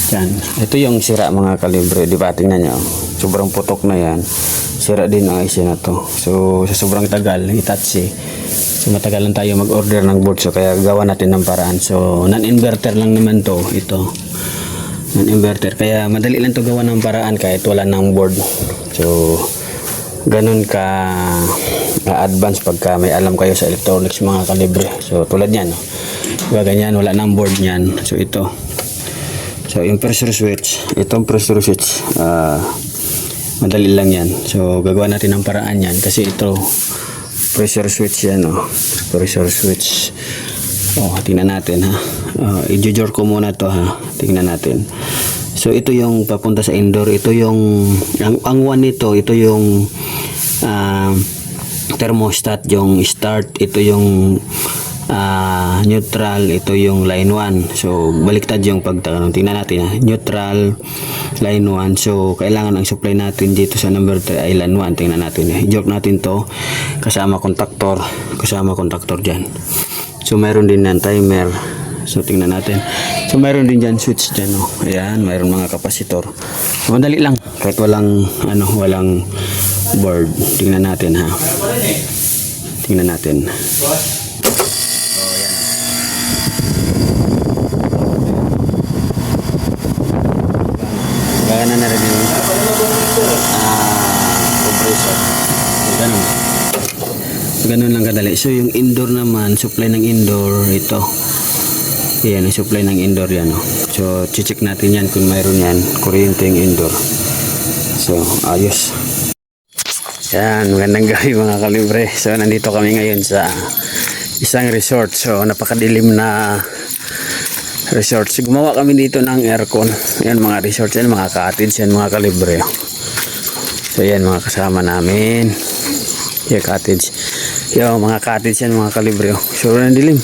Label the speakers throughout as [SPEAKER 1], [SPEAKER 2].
[SPEAKER 1] Yan. Ito yung sira mga kalibre. Di ba? Tingnan nyo. Sobrang putok na yan. Sira din ang IC na to. So, sa sobrang tagal, Hitachi. So, matagal lang tayo mag-order ng board. So, kaya gawa natin ng paraan. So, non-inverter lang naman to. Ito. Non-inverter. Kaya madali lang to gawa ng paraan kahit wala ng board. So, ganun ka advance pagka may alam kayo sa electronics mga kalibre. So, tulad yan. No? Diba, ganyan. Wala ng board yan. So, ito. So, yung pressure switch, itong pressure switch, madali lang yan. So, gagawa natin ng paraan yan kasi ito, pressure switch yan, oh. Pressure switch. Oh, tingnan natin, ha. I-jor ko muna to, ha. Tingnan natin. So, ito yung papunta sa indoor. Ito yung, ang one nito, ito yung thermostat, yung start. Ito yung neutral, ito yung line 1. So baliktad yung pagtanong. Tingnan natin, ha. Neutral, line 1. So kailangan ang supply natin dito sa number 3 ay line 1. Tingnan natin, i-joke natin to kasama contactor dyan. So mayroon din yan timer. So tingnan natin. So mayroon din dyan switch dyan, oh. Ayan, mayroon mga kapasitor. So, madali lang kahit walang walang board. Tingnan natin, ha. Tingnan natin. Gana na rin yung compressor. Ganun lang kadali. So yung indoor naman, supply ng indoor, ito. Yan, yung supply ng indoor yan. Oh. So check natin yan kung mayroon yan, kuryente yung indoor. So ayos. Yan, magandang gabi mga kalibre. So nandito kami ngayon sa isang resort. So napakadilim na resort. So, gumawa kami dito ng aircon. Yan mga resort yan, mga cottage yan mga kalibre. So yan mga kasama namin. Yan cottage. Yan mga cottage yan mga kalibre. So nandilim.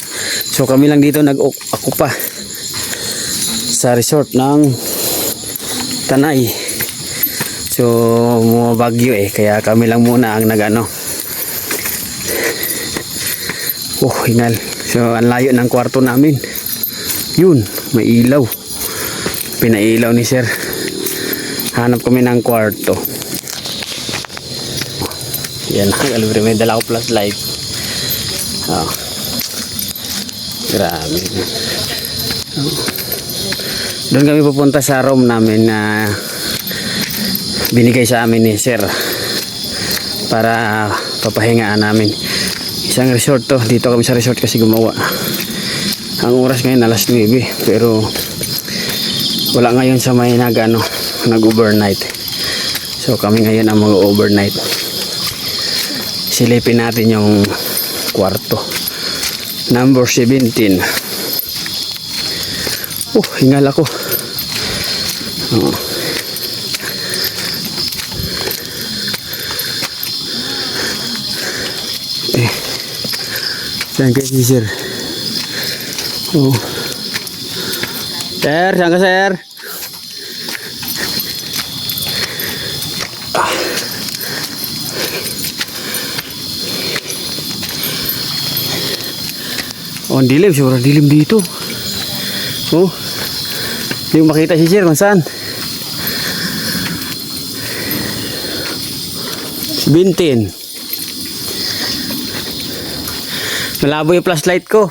[SPEAKER 1] So kami lang dito nag-akupa sa resort ng Tanay. So bumabagyo kaya kami lang muna ang nag-ano. Hingal. So ang layo ng kwarto namin. Yun, may ilaw. Pinailaw ni sir. Hanap kami ng kwarto. Yan, kalibre, may dala ko flashlight. Grabe. Doon kami pupunta sa room namin na binigay sa amin ni sir para papahingaan namin. Isang resort to. Dito kami sa resort kasi gumawa. Ang oras ngayon alas 9, pero wala ngayon sa may nag-overnight. So kami ngayon ang mag-overnight. Silipin natin yung kwarto. Number 17. Hingal ako. Saan kayo sir? Sir, saan ka sir? Ang dilim, sobrang dilim dito. Hindi mo makita si sir kung saan. 17. Malabo yung flashlight ko.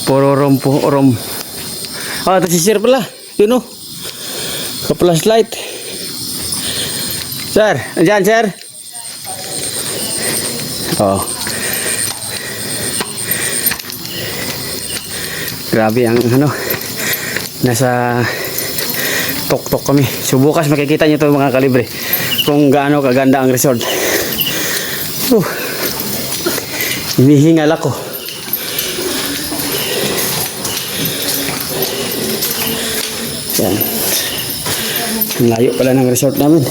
[SPEAKER 1] Puro rom. Ito si sir pala. Yun ka-flashlight. Sir, andyan sir. Grabe ang nasa tok-tok kami. So bukas makikita nyo ito mga kalibre kung gaano kaganda ang resort. Hinihingal ako. Yan. Layo pala ng resort namin.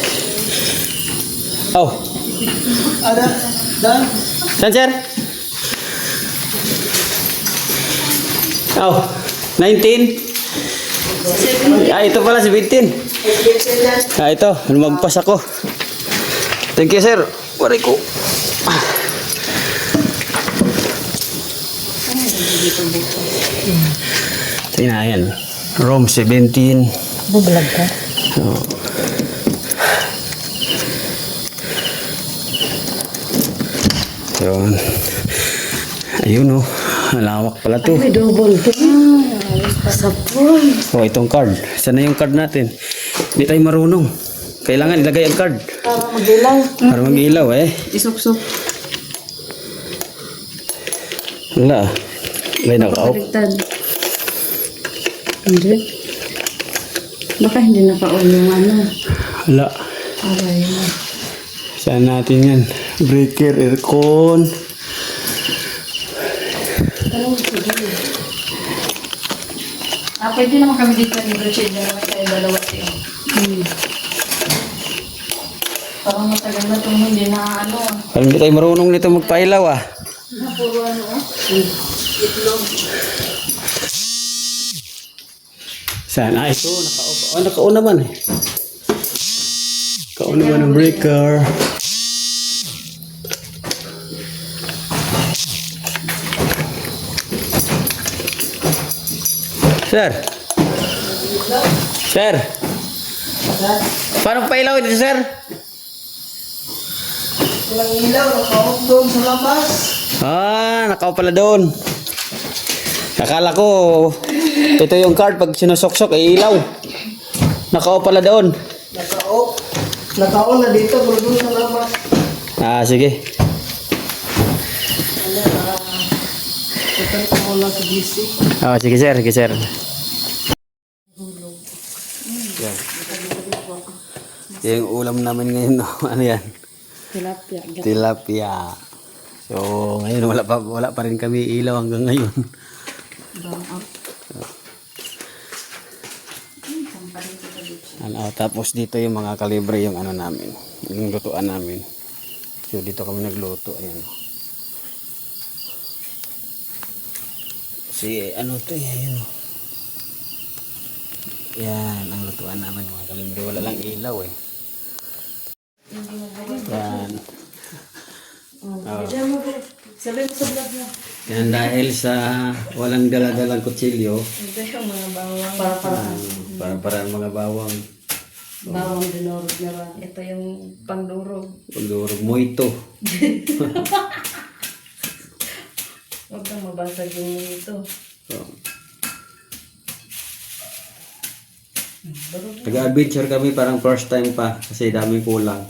[SPEAKER 1] Saan sir? 19. Ito pala 17. Ito, lumagpas ako. Thank you sir. Waray ko. Tingnan, ayan. Room 17.
[SPEAKER 2] Bubulag ka.
[SPEAKER 1] So, yun. Ayun, oh. Malawak pala to.
[SPEAKER 2] May double to. Sapon.
[SPEAKER 1] Oh, itong card. Sana yung card natin. Hindi tayo marunong. Kailangan ilagay ang card.
[SPEAKER 2] Para mag-ilaw.
[SPEAKER 1] Para mag-ilaw eh.
[SPEAKER 2] Isok-sok.
[SPEAKER 1] Wala. May naka-off.
[SPEAKER 2] Baliktad. Hindi. Baka hindi naka-on yung ano.
[SPEAKER 1] Wala.
[SPEAKER 2] Aray na.
[SPEAKER 1] Saan natin yan? Breaker, aircon.
[SPEAKER 2] Pwede naman kami dito ni Rochelle. Dalawa tayo, dalawa tayo. Parang matagal na itong hindi na ano.
[SPEAKER 1] Parang hindi tayo marunong nito magpailaw ah.
[SPEAKER 2] Puro ano. Itlog.
[SPEAKER 1] Saan? Ah, ito. Naka-off. Oh, naka-on naman eh. Naka-on naman ang breaker. Sir. Sir. Paano pailaw ito, sir?
[SPEAKER 3] Walang ilaw, naka-off doon sa labas.
[SPEAKER 1] Ah, naka-off pala doon. Akala ko, ito yung card pag sinusoksok, ay ilaw. Naka-off pala doon.
[SPEAKER 3] Naka-off. Naka-on na dito, pero doon sa labas.
[SPEAKER 1] Ah, sige.
[SPEAKER 3] Ito ko muna sa GC.
[SPEAKER 1] Ah, sige sir, sige sir. Yan. Yung ulam namin ngayon, no? Ano yan?
[SPEAKER 2] Tilapia.
[SPEAKER 1] Tilapia. So, ngayon wala pa rin kami ilaw hanggang ngayon. Ano, tapos dito yung mga kalibre yung ano namin, yung lutuan namin. So, dito kami nagluto. Ayan. Si ano to eh, ayan. Yan, ang lutuan namin mga kalibre. Wala lang ilaw eh. Yan.
[SPEAKER 2] Sabi mo sa vlog mo.
[SPEAKER 1] Yan dahil sa walang dala-dalang kutsilyo,
[SPEAKER 2] Ito yung mga bawang. Para
[SPEAKER 1] para mga bawang,
[SPEAKER 2] bawang dinurog na ba? Ito yung pangdurog.
[SPEAKER 1] pagdurog mo ito.
[SPEAKER 2] Huwag kang mabasag yung ito.
[SPEAKER 1] So, nag-adventure kami parang first time pa kasi daming kulang.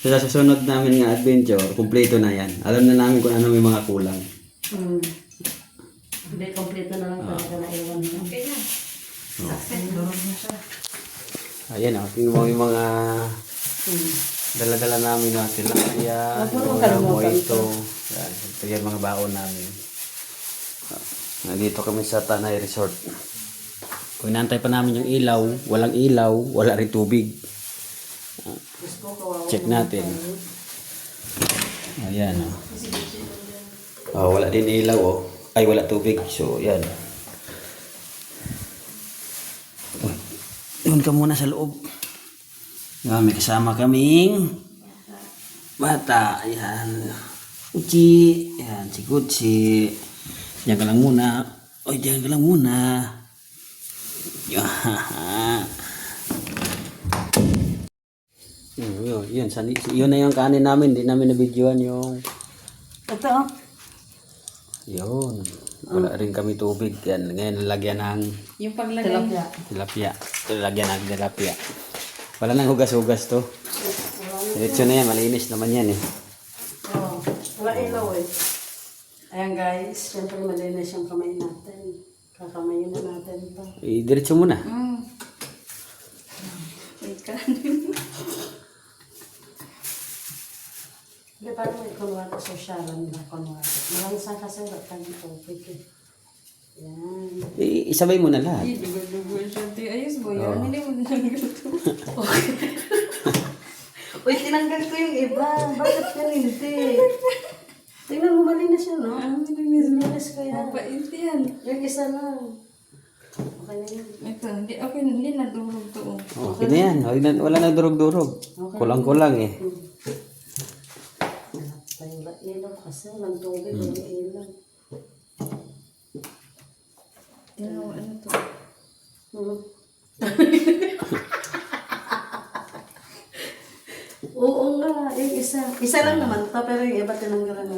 [SPEAKER 1] So, sa susunod namin nga adventure, kumpleto na yan. Alam na namin kung ano may mga kulang.
[SPEAKER 2] Hindi, kompleto na lang talaga na iwan mo. Okay na. Success. Durog na siya.
[SPEAKER 1] Ayan o, tingnan mo yung mga dala-dala namin na tilapia, mo ito. Yan, ito yung mga baon namin. Nandito kami sa Tanay Resort. Kung inaantay pa namin yung ilaw, wala rin tubig. Check natin. Ayan o. Wala din ilaw o. Ay, wala tubig. So, yan. Doon ka muna sa loob. May kasama kaming bata. Ayan. Uchi. Ayan, si Kutsi. Diyan ka lang muna. Oy, diyan ka lang muna. Yun na yung kanin namin. Hindi namin na-videoan yung...
[SPEAKER 2] Ito.
[SPEAKER 1] Yun. Wala rin kami tubig. Yan. Ngayon nalagyan ng
[SPEAKER 2] Yung paglagay.
[SPEAKER 1] tilapia. Lagyan ng tilapia. Wala nang hugas-hugas to. Diretso na yan. Malinis naman yan eh.
[SPEAKER 2] Oh, wala ilaw eh. Ayan guys, syempre malinis yung kamay natin. Kakamayin na natin ito.
[SPEAKER 1] Diretso mo na.
[SPEAKER 2] Wait ka. Hindi pa naman kunwari sosyalan na kunwari. Malansang kasi wala dito. Okay. Yan.
[SPEAKER 1] Isabay mo na lahat.
[SPEAKER 2] Dugo-dugo siya. Ayos mo yan. Hindi mo tinanggal ito. Uy, tinanggal ko yung iba. Bakit yan hindi? Tingnan mo, malinis siya, no? Malinis ko yan.
[SPEAKER 4] Mapait yan.
[SPEAKER 2] Yung isa lang. Okay na yan.
[SPEAKER 4] Ito, hindi nadurog to.
[SPEAKER 1] Okay na yan. Wala na durog-durog. Kulang-kulang eh.
[SPEAKER 2] Kaya ilaw kasi, walang tubig, walang ilaw.
[SPEAKER 4] Ano to?
[SPEAKER 2] Hmm. Oo nga, yung isa. Isa lang naman to, pero yung iba tinanggalan na.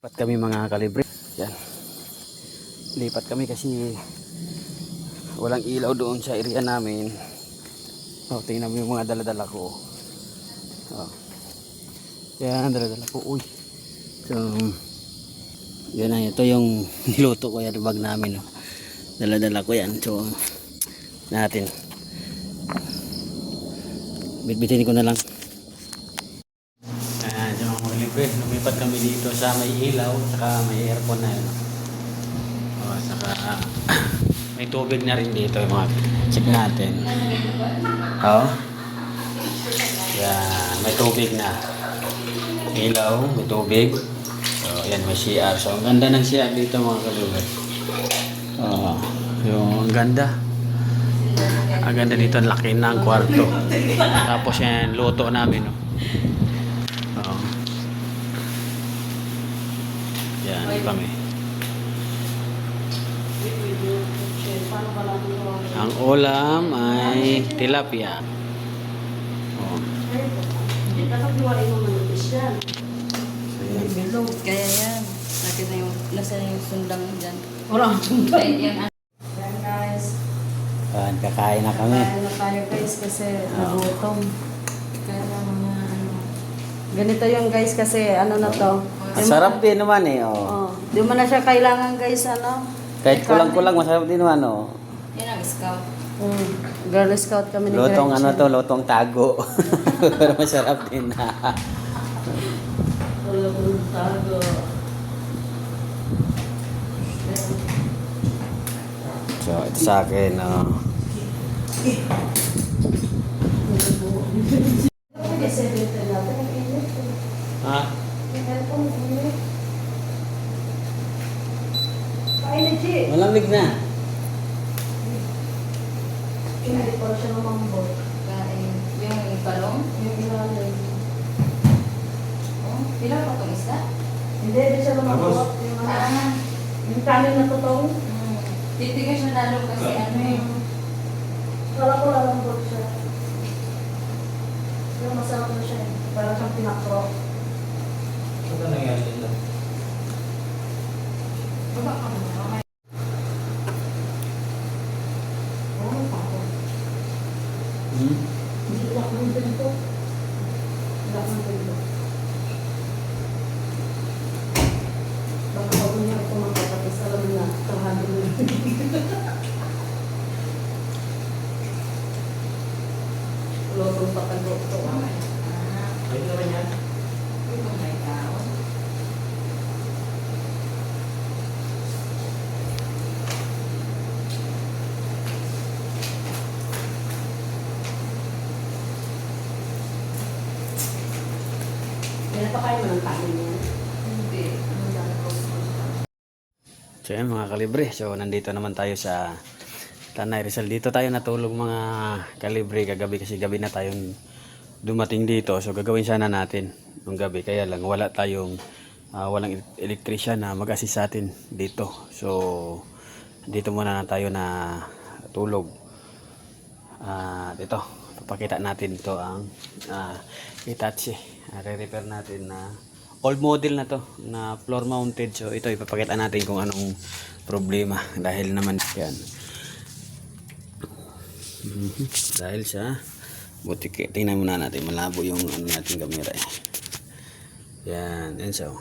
[SPEAKER 1] Lipat kami mga kalibre. Yan. Lipat kami kasi walang ilaw doon sa area namin. Oh, tingnan mo yung mga dala-dala ko. Oh. Yan, dala-dala ko. Uy. So, yan na. Ito yung niluto ko yan. Bag namin. Oh. Dala-dala ko yan. So, natin. Bitbitin ko na lang. Ayan, yung mga kalibre. Lumipat kami dito sa may ilaw. Saka may aircon na yun. Oh, saka may tubig na rin dito yung mga check natin. Oh. Yan, may tubig na. Ilaw, may tubig. So, yan, may CR. So, ang ganda ng CR dito mga kalugay. Oh, yung ang ganda. Ang ganda dito, ang laki ng kwarto. Tapos yan, luto namin. Oh. Yan, kami.
[SPEAKER 2] Paano ba natin ito?
[SPEAKER 1] Ang ulam ay tilapia. Oh.
[SPEAKER 2] Hindi, dapat luwain mo manipis yan.
[SPEAKER 1] So, yan.
[SPEAKER 2] Bilog.
[SPEAKER 4] Kaya yan. Nakita na yung, nasa na yung sundang dyan.
[SPEAKER 2] Walang tunda.
[SPEAKER 4] Ay, yan.
[SPEAKER 2] Yan guys.
[SPEAKER 1] Yan, kakain na kami.
[SPEAKER 2] Kaya na tayo guys kasi nagutom. Kaya na mga ano. Ganito yung guys kasi ano na to.
[SPEAKER 1] Ang sarap din naman eh. Oh.
[SPEAKER 2] Oh, di mo na siya kailangan guys ano.
[SPEAKER 1] Kahit kulang-kulang, masarap din naman. Oh.
[SPEAKER 4] Yan ang scout.
[SPEAKER 2] Girl Scout kami ni
[SPEAKER 1] Lutong
[SPEAKER 2] Gretchen.
[SPEAKER 1] ano to, lutong tago. Pero masarap din na.
[SPEAKER 2] Lutong tago.
[SPEAKER 1] So, ito sa akin. Oh.
[SPEAKER 2] Kasi dito natin ang init.
[SPEAKER 1] Ha?
[SPEAKER 2] Ang init. Kainit siya.
[SPEAKER 1] Malamig na.
[SPEAKER 2] Hindi pa siya namambot.
[SPEAKER 4] Kain. Yung palong.
[SPEAKER 2] Yung ilalim.
[SPEAKER 4] Oh, pila pa itong isda?
[SPEAKER 2] Hindi, di siya namambot. Yung kanin na totoo.
[SPEAKER 4] Titigas siya lalo kasi ano eh.
[SPEAKER 2] Kala ko lalambot siya. Pero masarap na siya eh. Parang siyang pinakro.
[SPEAKER 1] Ito nangyari dito.
[SPEAKER 4] Baba ka mo.
[SPEAKER 2] Oh, pako. Hindi lang ng ganito. Wala ng ganito. Baka pag niya ito magpapatid, alam na, tahado mo. Lotong patago ito.
[SPEAKER 1] Ayun naman yan.
[SPEAKER 4] Itong may tao.
[SPEAKER 2] Pinapakain mo ng kanin niya.
[SPEAKER 4] Hindi. Ano lang ako.
[SPEAKER 1] So yan mga kalibre. So nandito naman tayo sa Tanay Rizal. Dito tayo natulog mga kalibre kagabi kasi gabi na tayong dumating dito. So gagawin sana natin ng gabi. Kaya lang wala tayong walang electrician na mag-assist sa atin dito. So dito muna na tayo na tulog. Dito papakita natin ito ang Hitachi. Re-repair natin na old model na to na floor mounted. So ito ipapakita natin kung anong problema dahil naman yan dahil sa butike. Tingnan muna natin, malabo yung ano natin camera eh. Yan, yan so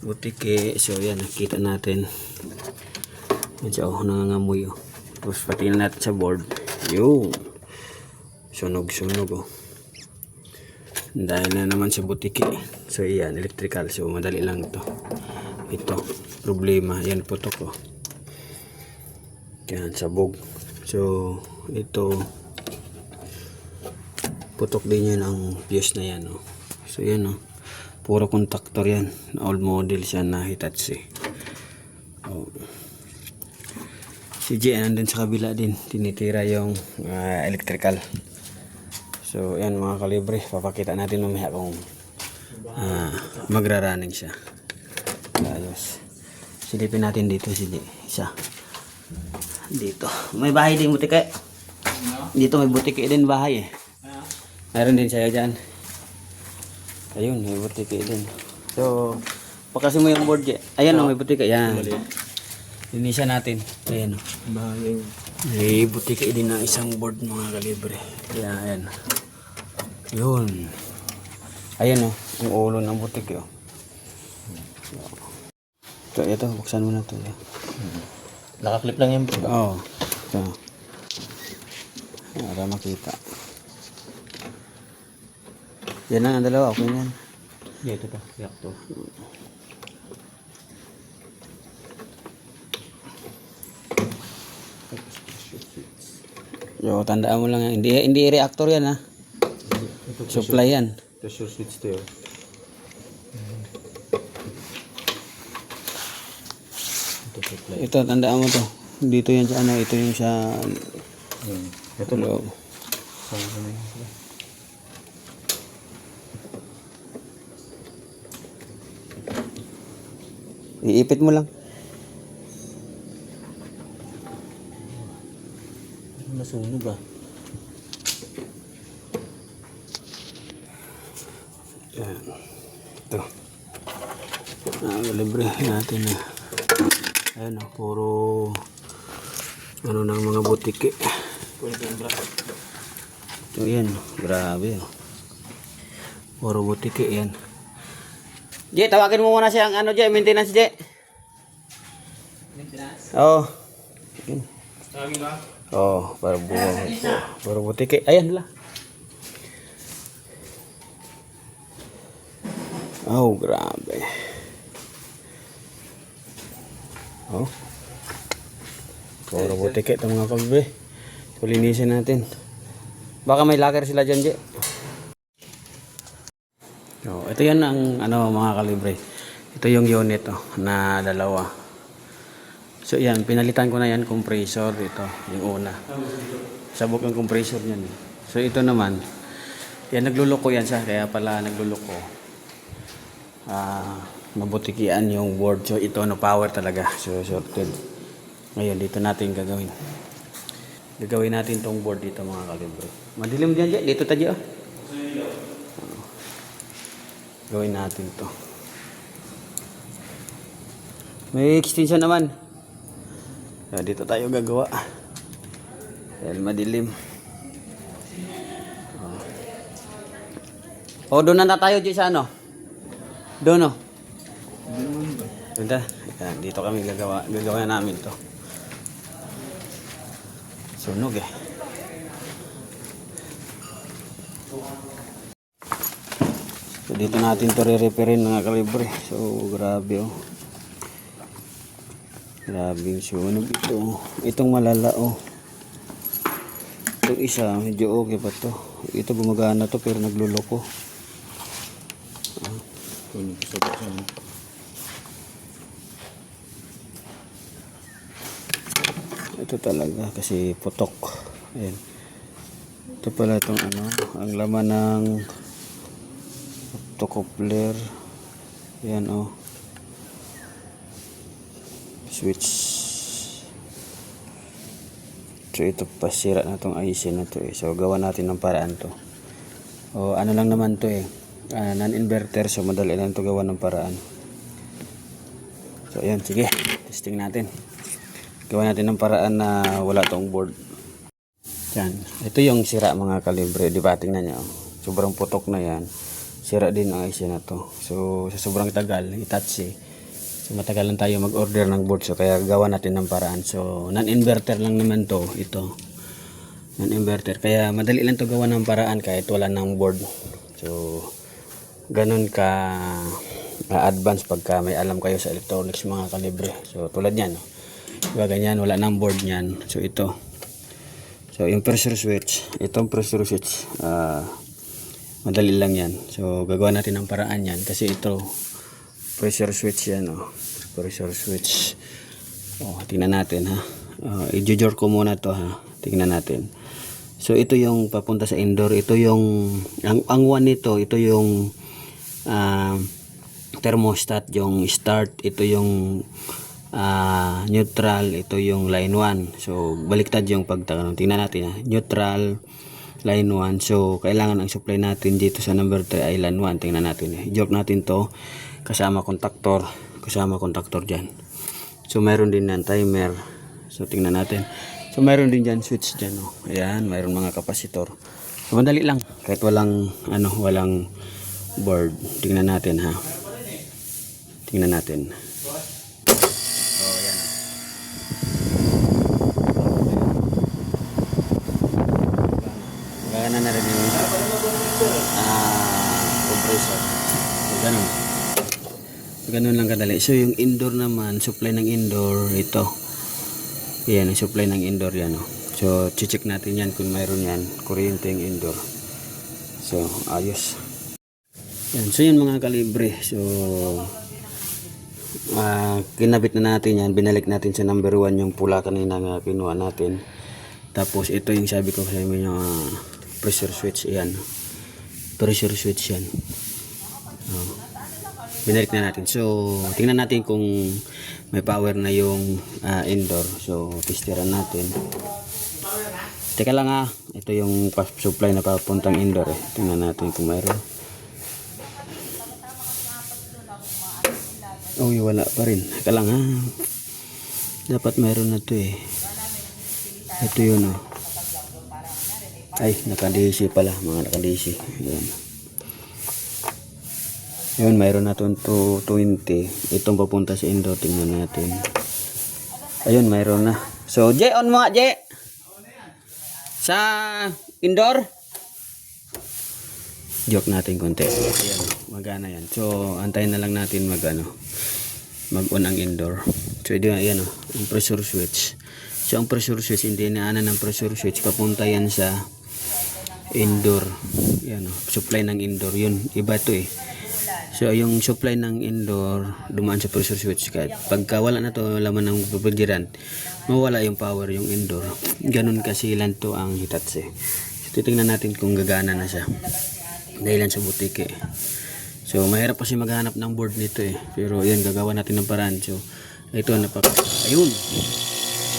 [SPEAKER 1] butike. So yan, nakita natin yan so nangangamoy oh. Tapos patingin natin sa board, yung sunog oh. Dahil na naman sa butike. So yan, electrical. So madali lang ito problema. Yan putok oh. Yan, sabog. So ito putok din yan ang fuse na yan oh. So yan oh, puro contactor yan, old model siya na Hitachi oh. Si J nandun sa kabila din, tinitira yung electrical. So yan mga kalibre, papakita natin mamaya kung magra-running siya. Ayos. Silipin natin dito sige. Isa. Dito. May bahay din butike. Dito may butike din bahay eh. Meron din siya dyan. Ayun, may butike din. So, pakasin mo yung board dyan. Ayan may butike. Ayan. Linisan natin. Ayan o.
[SPEAKER 3] Bahay.
[SPEAKER 1] May butike din na isang board mga kalibre. Ayan. Yun. Ayan o. Ang ulo ng butike o. Ito, buksan mo na ito.
[SPEAKER 3] Nakaklip lang yan.
[SPEAKER 1] Oo. Ito. Para makita. Yan lang ang dalawa. Okay yan.
[SPEAKER 3] Dito to. Yak to.
[SPEAKER 1] So, tandaan mo lang yan. Hindi reactor yan ha. Supply yan.
[SPEAKER 3] Pressure switch to yun.
[SPEAKER 1] Ito, tandaan mo to. Dito yan sa ano. Ito yung sa
[SPEAKER 3] Ito
[SPEAKER 1] loob. Iipit mo lang.
[SPEAKER 3] Nasunog ah.
[SPEAKER 1] Yan. Ito. Libre natin na. Ayan o, puro ano ng mga butike. Ito yan, grabe o. Puro butike yan. Je, tawagin mo muna siyang ano Je, maintenance Je. Maintenance? Oo.
[SPEAKER 3] Tawagin ba?
[SPEAKER 1] Oo, para buwang. Puro butike. Ayan lang. Oh, grabe. Oh. Puro butike ito mga kabibe. So, linisin natin. Baka may locker sila dyan, Je. Oh, ito yan ang ano mga kalibre. Ito yung unit na dalawa. So yan, pinalitan ko na yan compressor dito, yung una. Sabog ang compressor niyan. So ito naman, yan nagluloko yan siya, kaya pala nagluloko. Mabutikian yung board. So ito power talaga. So shorted. Ngayon dito natin gagawin. Gagawin natin tong board dito mga kalibre. Madilim diyan, dito tayo. Gawin natin to. May extension naman. Dito tayo gagawa. Dahil madilim. Doon na tayo sa ano? Doon o. Yan, dito kami gagawa namin to. Sunog eh. So dito natin to re-repairin mga kalibre. So grabe oh. Grabe yung sunog ito. Itong malala oh. Itong isa medyo okay pa to. Ito gumagana to pero nagluloko. Ito talaga kasi putok. Ayan. Ito pala itong ano, ang laman ng coupler. Yan oh. Switch. So ito pasira na tong IC na to eh. So gawa natin ng paraan to. O ano lang naman to eh. Non-inverter, so madali lang to gawa ng paraan. So ayan, sige. Testing natin. Gawa natin ng paraan na wala tong board. Yan. Ito yung sira mga kalibre. Di ba tingnan nyo? Sobrang putok na yan. Sira din ang IC na to. So sa sobrang tagal, Hitachi. So matagal lang tayo mag-order ng board. So kaya gawa natin ng paraan. So non-inverter lang naman to. Ito. Non-inverter. Kaya madali lang to gawa ng paraan kahit wala ng board. So ganun ka advance pagka may alam kayo sa electronics mga kalibre. So tulad yan. Diba ganyan, wala ng board yan. So ito. So yung pressure switch. Itong pressure switch. Madali lang yan. So gagawa natin ng paraan yan. Kasi ito pressure switch yan oh. Pressure switch. Oh, tingnan natin ha. I-jor ko muna to ha. Tingnan natin. So ito yung papunta sa indoor. Ito yung ang one nito, ito yung thermostat, yung start. Ito yung neutral, ito yung line 1. So baliktad yung pagtatanong. Tingnan natin neutral, line 1. So kailangan ang supply natin dito sa number 3 ay line 1. Tingnan natin joke natin to kasama kontaktor dyan. So mayroon din ng timer. So tingnan natin. So mayroon din dyan switch dyan. Ayan, mayroon mga kapasitor. So madali lang kahit walang walang board. Tingnan natin ha. Tingnan natin. Gana na rin yung compressor. So, ganun lang kadali. So yung indoor naman, supply ng indoor, ito. Yan, yung supply ng indoor yan. So check natin yan kung mayroon yan, kuryente yung indoor. So ayos. Yan, so yun mga kalibre. So kinabit na natin yan, binalik natin sa number 1 yung pula kanina nga kinuha natin. Tapos ito yung sabi ko sa inyo yung pressure switch, yan. Pressure switch yan. Binalik na natin. So tingnan natin kung may power na yung indoor. So testeran natin. Teka lang ito yung supply na papuntang indoor Tingnan natin kung mayroon. Wala pa rin. Teka lang dapat mayroon na to Ito yun ay naka-DC pala, mga naka-DC. Yun, mayroon na itong 220. Itong papunta sa indoor, tingnan natin. Ayun, mayroon na. So J, on mo nga J sa indoor. Joke natin konti. Ayan, magana yan. So antayin na lang natin mag-on ang indoor. So ito yan yung pressure switch. So ang pressure switch, hindi inaanan ng pressure switch, papunta yan sa indoor. Yan supply ng indoor. Yun, iba to So yung supply ng indoor dumaan sa pressure switch. Kahit pagka wala na to laman ng refrigerant, mawala yung power yung indoor. Ganun kasi lang to ang Hitachi. So titingnan natin kung gagana na siya. Dahilan sa butike. So mahirap kasi maghanap ng board nito Pero yan, gagawa natin ng paraan. So ito ayun.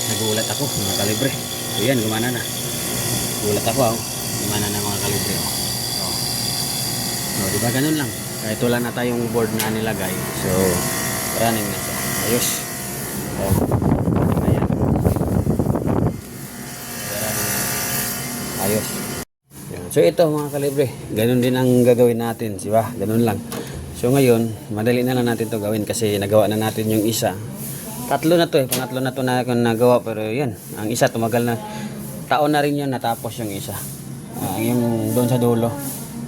[SPEAKER 1] Nagulat ako mga kalibre. So yan, gumana na. Gulat ako gumana na mga kalibre. So diba ganun lang. Kahit wala na tayong board na nilagay. So running na siya. Ayos. Ayan. Ayos. So ito mga kalibre, ganun din ang gagawin natin, diba? Ganun lang. So ngayon, madali na lang natin to gawin kasi nagawa na natin yung isa. Tatlo na to pangatlo na to na nagawa, pero yan, ang isa tumagal na. Taon na rin yun natapos yung isa. Yung doon sa dulo.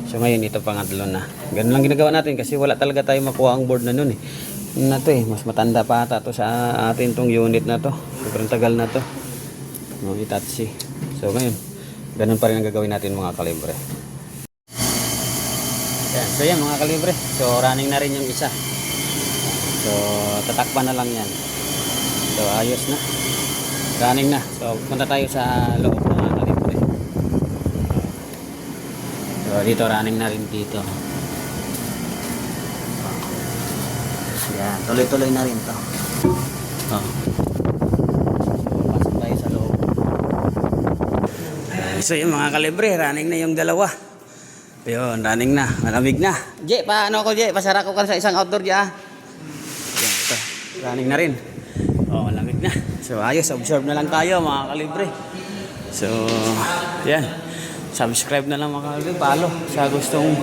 [SPEAKER 1] So ngayon ito pangatlo na. Ganun lang ginagawa natin kasi wala talaga tayo makuha ang board na nun na to mas matanda pa ata to sa atin tong unit na to. Sobrang tagal na to. Hitachi. So ngayon, ganun pa rin ang gagawin natin mga kalibre. Yan. So yan mga kalibre. So running na rin yung isa. So tatakpan na lang yan. So ayos na. Running na. So punta tayo sa loob mga kalibre. So dito running na rin dito. Yan. Tuloy-tuloy na rin to. Pasok tayo sa loob. So yung mga kalibre, running na yung dalawa. Ayun, running na, malamig na. J, paano ko J? Pasara ko ka sa isang outdoor J. Yan, ito. Running na rin. Malamig na. So ayos, observe na lang tayo mga kalibre. So, yan. Subscribe na lang mga kalibre. Follow sa gustong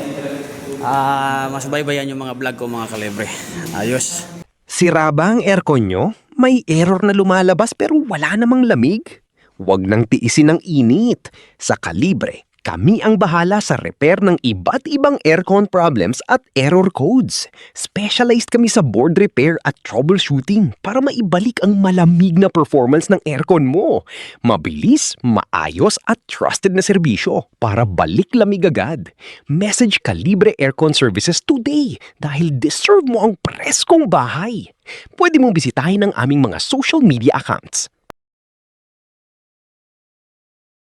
[SPEAKER 1] masubaybayan yung mga vlog ko mga kalibre. Ayos.
[SPEAKER 5] Sira ba ang aircon nyo? May error na lumalabas pero wala namang lamig? Huwag nang tiisin ng init. Sa Kalibre, kami ang bahala sa repair ng iba't ibang aircon problems at error codes. Specialized kami sa board repair at troubleshooting para maibalik ang malamig na performance ng aircon mo. Mabilis, maayos at trusted na serbisyo para balik lamig agad. Message Kalibre Aircon Services today dahil deserve mo ang preskong bahay. Pwede mong bisitahin ang aming mga social media accounts.